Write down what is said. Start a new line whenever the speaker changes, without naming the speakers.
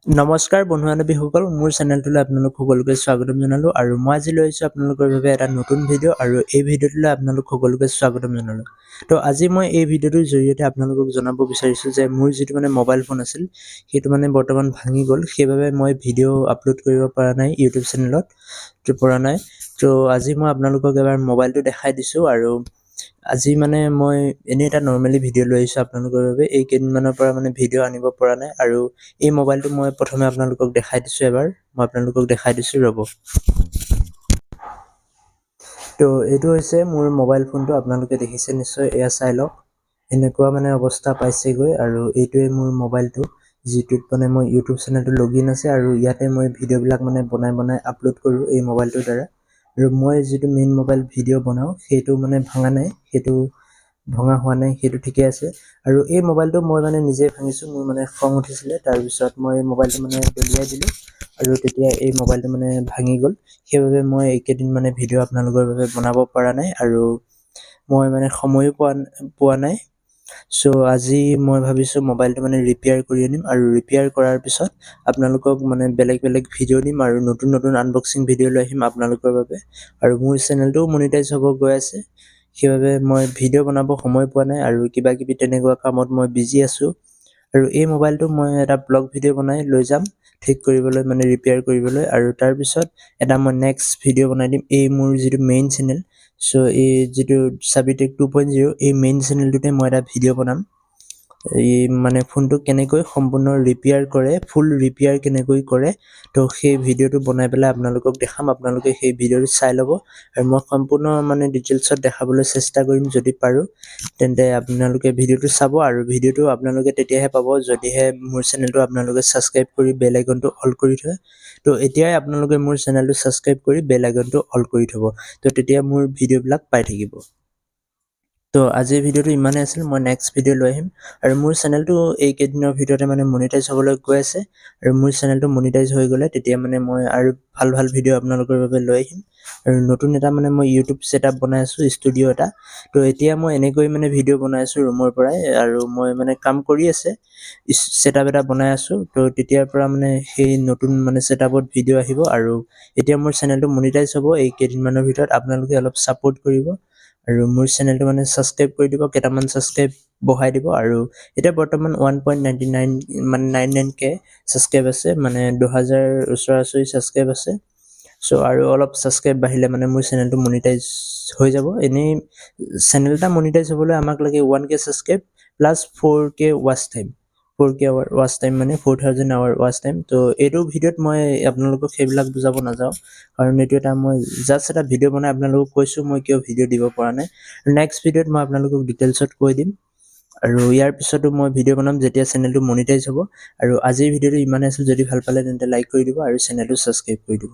নমস্কাৰ বন্ধু বান্ধৱীসকল, মোৰ চেনেলটোলৈ আপোনালোক সকলোকে স্বাগতম জনালোঁ আৰু মই আজি লৈ আহিছোঁ আপোনালোকৰ বাবে এটা নতুন ভিডিঅ' আৰু এই ভিডিঅ'টোলৈ আপোনালোক সকলোকে স্বাগতম জনালোঁ। তো আজি মই এই ভিডিঅ'টোৰ জৰিয়তে আপোনালোকক জনাব বিচাৰিছোঁ যে মোৰ যিটো মোবাইল ফোন আছিল সেইটো বৰ্তমান ভাঙি গ'ল, সেইবাবে মই ভিডিঅ' আপলোড কৰিব পৰা নাই ইউটিউব চেনেলত তো আজি মই আপোনালোকক এবাৰ মোবাইলটো দেখাই দিছোঁ আৰু আজি মই এনেই এটা নৰ্মেলি ভিডিঅ' লৈ আহিছোঁ আপোনালোকৰ বাবে। এই কেইদিনমানৰ পৰা ভিডিঅ' আনিব পৰা নাই আৰু এই মোবাইলটো মই প্ৰথমে আপোনালোকক দেখাই দিছোঁ। এবাৰ মই আপোনালোকক দেখাই দিছোঁ, ৰ'ব। তো এইটো হৈছে মোৰ মোবাইল ফোনটো, আপোনালোকে দেখিছে নিশ্চয়, এয়া চাই লওক। এনেকুৱা অৱস্থা পাইছেগৈ আৰু এইটোৱে মোৰ মোবাইলটো, যিটোত মই ইউটিউব চেনেলটো লগইন আছে আৰু ইয়াতে মই ভিডিঅ'বিলাক বনাই আপলোড কৰোঁ এই মোবাইলটোৰ দ্বাৰা। আৰু মই যিটো মেইন মোবাইল ভিডিঅ' বনাওঁ সেইটো ভাঙা নাই, সেইটো ভঙা হোৱা নাই, সেইটো ঠিকে আছে। আৰু এই মোবাইলটো মই নিজে ভাঙিছোঁ, মোৰ খং উঠিছিলে, তাৰপিছত মই মোবাইলটো দলিয়াই দিলোঁ আৰু তেতিয়া এই মোবাইলটো ভাঙি গ'ল। সেইবাবে মই এইকেইদিন ভিডিঅ' আপোনালোকৰ বাবে বনাব পৰা নাই আৰু মই সময়ো পোৱা নাই। চ' আজি মই ভাবিছোঁ মোবাইলটো ৰিপেয়াৰ কৰি আনিম আৰু ৰিপেয়াৰ কৰাৰ পিছত আপোনালোকক বেলেগ ভিডিঅ' দিম আৰু নতুন আনবক্সিং ভিডিঅ' লৈ আহিম আপোনালোকৰ বাবে। আৰু মোৰ চেনেলটোও মনিটাইজ হ'ব গৈ আছে, সেইবাবে মই ভিডিঅ' বনাব সময় পোৱা নাই আৰু কিবা কিবি তেনেকুৱা কামত মই বিজি আছোঁ। আৰু এই মোবাইলটো মই এটা ব্লগ ভিডিঅ' বনাই লৈ যাম ঠিক কৰিবলৈ, ৰিপেয়াৰ কৰিবলৈ, আৰু তাৰপিছত এটা মই নেক্সট ভিডিঅ' বনাই দিম এই মোৰ যিটো মেইন চেনেল। চ' এই যিটো চাবিটেক 2.0 এই মেইন চেনেলটোতে মই এটা ভিডিঅ' বনাম, এই ফোনটো কেনেকৈ সম্পূৰ্ণ ৰিপেয়াৰ কৰে, ফুল ৰিপেয়াৰ কেনেকৈ কৰে। তো সেই ভিডিঅ'টো বনাই পেলাই আপোনালোকক দেখাম, আপোনালোকে সেই ভিডিঅ'টো চাই ল'ব আৰু মই সম্পূৰ্ণ ডিটেইলছত দেখাবলৈ চেষ্টা কৰিম। যদি পাৰোঁ তেন্তে আপোনালোকে ভিডিঅ'টো চাব আৰু ভিডিঅ'টো আপোনালোকে তেতিয়াহে পাব যদিহে মোৰ চেনেলটো আপোনালোকে ছাবস্ক্ৰাইব কৰি বেল আইকনটো অল কৰি থয়। তো এতিয়াই আপোনালোকে মোৰ চেনেলটো ছাবস্ক্ৰাইব কৰি বেল আইকনটো অল কৰি থ'ব, তো তেতিয়া মোৰ ভিডিঅ'বিলাক পাই থাকিব। তো আজিৰ ভিডিঅ'টো ইমানেই আছিল, মই নেক্সট ভিডিঅ' লৈ আহিম। আৰু মোৰ চেনেলটো এইকেইদিনৰ ভিতৰতে মনিটাইজ হ'বলৈ গৈ আছে আৰু মোৰ চেনেলটো মনিটাইজ হৈ গ'লে তেতিয়া মই আৰু ভাল ভিডিঅ' আপোনালোকৰ বাবে লৈ আহিম। আৰু নতুন এটা মই ইউটিউব ছেটআপ বনাই আছোঁ, ষ্টুডিঅ' এটা। তো এতিয়া মই এনেকৈ ভিডিঅ' বনাই আছোঁ ৰুমৰ পৰাই, আৰু মই কাম কৰি আছে, ছেটআপ এটা বনাই আছোঁ। তো তেতিয়াৰ পৰা সেই নতুন ছেটআপত ভিডিঅ' আহিব আৰু এতিয়া মোৰ চেনেলটো মনিটাইজ হ'ব এই কেইদিনমানৰ ভিতৰত। আপোনালোকে অলপ ছাপোৰ্ট কৰিব আৰু মোৰ চেনেলটো ছাবস্ক্ৰাইব কৰি দিব, কেইটামান ছাবস্ক্ৰাইব বঢ়াই দিব। আৰু এতিয়া বৰ্তমান 1.99K ছাবস্ক্ৰাইব আছে, 2000 ওচৰা-ওচৰি ছাবস্ক্ৰাইব আছে। চ' আৰু অলপ ছাবস্ক্ৰাইব বাঢ়িলে মোৰ চেনেলটো মনিটাইজ হৈ যাব। এনেই চেনেল এটা মনিটাইজ হ'বলৈ আমাক লাগে 1K subscribe plus 4K watch time, 4K hour watch time 4000 hour watch time. তো এইটো ভিডিঅ'ত মই আপোনালোকক সেইবিলাক বুজাব নাযাওঁ, কাৰণ এইটো এটা মই জাষ্ট এটা ভিডিঅ' বনাই আপোনালোকক কৈছোঁ মই কিয় ভিডিঅ' দিব পৰা নাই। নেক্সট ভিডিঅ'ত মই আপোনালোকক ডিটেইলছত কৈ দিম আৰু ইয়াৰ পিছতো মই ভিডিঅ' বনাম যেতিয়া চেনেলটো মনিটাইজ হ'ব। আৰু আজিৰ ভিডিঅ'টো ইমানেই আছিল, যদি ভাল পালে তেন্তে লাইক কৰি দিব আৰু চেনেলটো ছাবস্ক্ৰাইব কৰি দিব।